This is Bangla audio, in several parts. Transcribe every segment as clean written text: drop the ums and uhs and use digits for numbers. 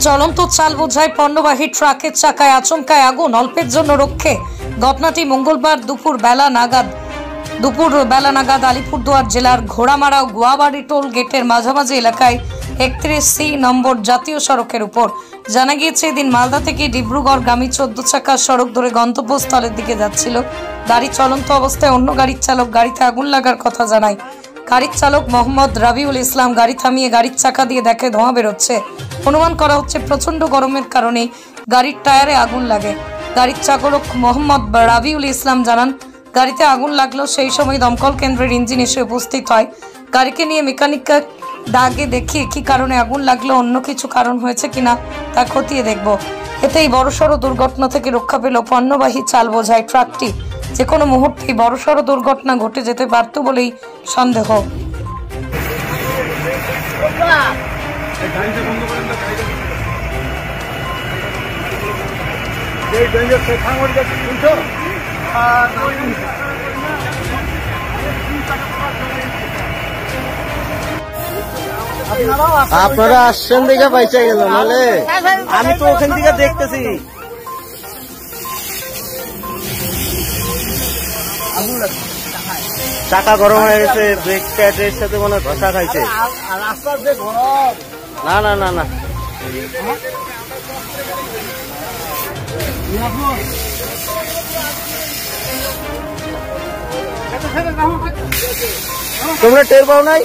চলন্ত চাল বোঝাই পণ্যবাহী ট্রাকের চাকায় আচমকায় আগুন, অল্পের জন্য রক্ষে। ঘটনাটি মঙ্গলবার দুপুর বেলা নাগাদ আলিপুরদুয়ার জেলার ঘোড়ামারা গোয়াবাড়ি টোল গেটের মাঝামাঝি এলাকায় 31C নম্বর জাতীয় সড়কের উপর। জানা গিয়েছে, এদিন মালদা থেকে ডিব্রুগড়গামী 14 চাকার সড়ক ধরে গন্তব্যস্থলের দিকে যাচ্ছিল গাড়ি। চলন্ত অবস্থায় অন্য গাড়ির চালক গাড়িতে আগুন লাগার কথা জানায়। গাড়ির চালক মোহাম্মদ রাবিউল ইসলাম গাড়ি থামিয়ে গাড়ির চাকা দিয়ে দেখে ধোঁয়া বেরোচ্ছে। অনুমান করা হচ্ছে প্রচন্ড গরমের কারণে গাড়ির টায়ারে আগুন লাগে। গাড়ির চালক মোহাম্মদ রাবিউল ইসলাম জানান, গাড়িতে আগুন লাগলো সেই সময় দমকল কেন্দ্রের ইঞ্জিন এসে উপস্থিত হয়। গাড়িকে নিয়ে মেকানিককে ডাকে দেখিয়ে কি কারণে আগুন লাগলো, অন্য কিছু কারণ হয়েছে কিনা তা খতিয়ে দেখব। এতেই বড়সড় দুর্ঘটনা থেকে রক্ষা পেল পণ্যবাহী চাল বোঝাই ট্রাকটি। যে কোনো মুহূর্তেই বড়সড় দুর্ঘটনা ঘটে যেতে পারত বলেই সন্দেহ। আপনারা আসছেন দিকে পয়সা গেল, নাহলে আমি তো ওখান থেকে দেখতেছি। চাকা গরম হয়ে গেছে, ব্রেক প্যাডের সাথে মনে ঘষা খাইছে। না না না না, তোমরা টের পাও নাই?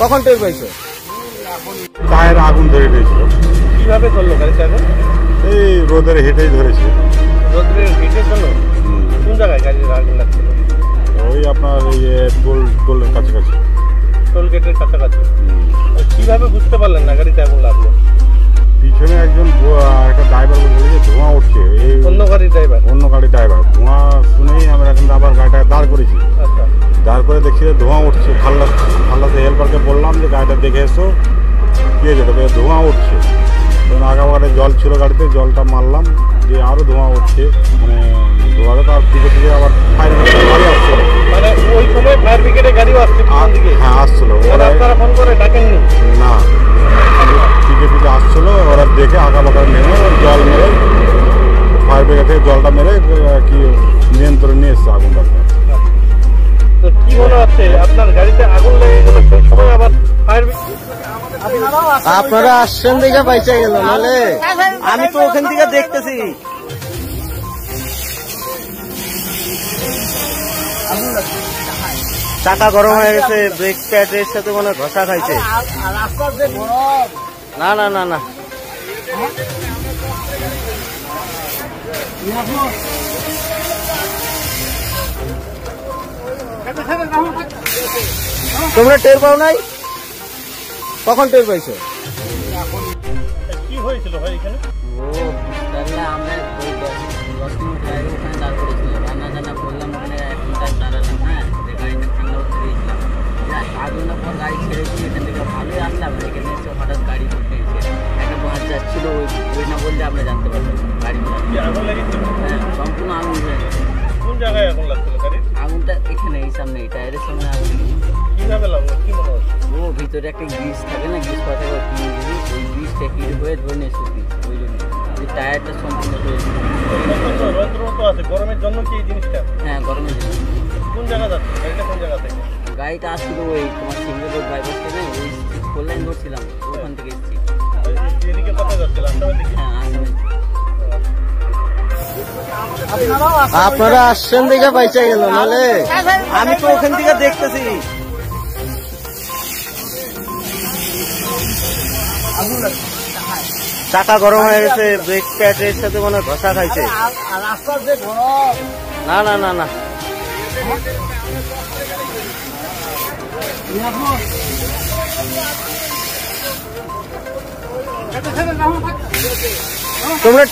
কখন টের পাইছো? টায়ারে আগুন ধরে দিয়েছিল। কিভাবে করলো গাড়ি চালক? এই রোদের হেঁটেই ধরেছে। রোদের হেঁটের জন্য? কোন জায়গায় গাড়ির আগুন লাগছিল? ওই আপনার টোলের কাছাকাছি। টোল গেটের কাছাকাছি। কিভাবে বুঝতে পারলেন না গাড়িতে আগুন লাগলো? পিছনে একটা ড্রাইভার বলছিল যে ধোঁয়া উঠছে। অন্য গাড়ির ড্রাইভার ধোঁয়া শুনেই আমরা এখন আবার গাড়িটা দাঁড় করেছি। আচ্ছা, দাঁড় করে দেখছি যে ধোঁয়া উঠছে। খাল্লাতে হেল্পারকে বললাম যে গাড়িটা দেখে এসো, কি হয়েছে? তবে ধোঁয়া উঠছে। তখন আগাবারে জল ছিল গাড়িতে, জলটা মারলাম, যে আরও ধোঁয়া উঠছে। মানে ধোঁয়াতে তার দিকে আবার ফায়ার ব্রিগেডের গাড়ি আসছিল। মানে ওই সময় ফায়ার ব্রিগেডের গাড়িও আসছে? হ্যাঁ, আসছিল। আপনারা ফোন করে ডাকেননি? না, পিকে আসছিল। ওরা দেখে আঁকাবাঁকা নেমে জল মেরে, ফায়ার ব্রিগেড থেকে জলটা মেরে কি নিয়ন্ত্রণে নিয়ে এসছে আগুনটা। তো কি মনে হচ্ছে আপনার গাড়িতে আগুন লেগে গেল সেই সময় আবার ফায়ার ব্রিগেড? আপনারা আসছেন দিকে পয়সা গেল, নাহলে আমি তো ওখান থেকে দেখতেছি। চাকা গরম হয়ে গেছে, ব্রেক প্যাডের সাথে মনে ঘষা খাইছে। না না না না, তোমরা টের পাও নাই? কখন টের পাইছো? কি হয়েছিল ভাই এখানে? আমরা 10 মিনিট আগে ওখানে দাঁড় করেছিলাম, রান্না করলাম, ওখানে 1 ঘন্টা দাঁড়ালাম। হ্যাঁ, গাড়িটা ঠান্ডা হতে দিয়েছিলাম। আগুনের পর গাড়ি ছেড়েছি, এখান থেকে ভালোই আসলাম। এখানে এসে হঠাৎ গাড়ি ঘুরতে গেছে, একটা বাস যাচ্ছিল, ওই না বললে আমরা জানতে পারতাম গাড়ি। হ্যাঁ, সম্পূর্ণ আগুন হয়ে গেছে। কোন জায়গায় আগুন লাগছিল গাড়ি? আগুনটা এখানে এই সামনে, এই টায়ারের সামনে আগুন। কিভাবে লাগলো কি মনে হচ্ছে? ও ভিতরে একটা গ্রিস থাকে না, গ্রিস পাতা ওই গ্রিসটা হিট হয়ে ধরে নিয়ে শুকি, ওই জন্য টায়ারটা সম্পূর্ণ হয়ে আছে। গরমের জন্য কি এই জিনিসটা? হ্যাঁ, গরমের জন্য। কোন জায়গা যাচ্ছে গাড়িটা? কোন জায়গা থেকে গাড়িটা আসছিল? ওই তোমার সিঙ্গেল রোড বাইপাস থেকে, ওই 4 লাইন ধরছিলাম, ওখান থেকে এসেছি। এদিকে কোথায় যাচ্ছিল? হ্যাঁ, আপনারা আসছেন দিকে পয়সা গেল, নাহলে আমি তো ওখান থেকে দেখতেছি। চাকা গরম হয়ে গেছে, ব্রেক প্যাডের সাথে মনে ঘষা খাইছে। না না না না, তোমরা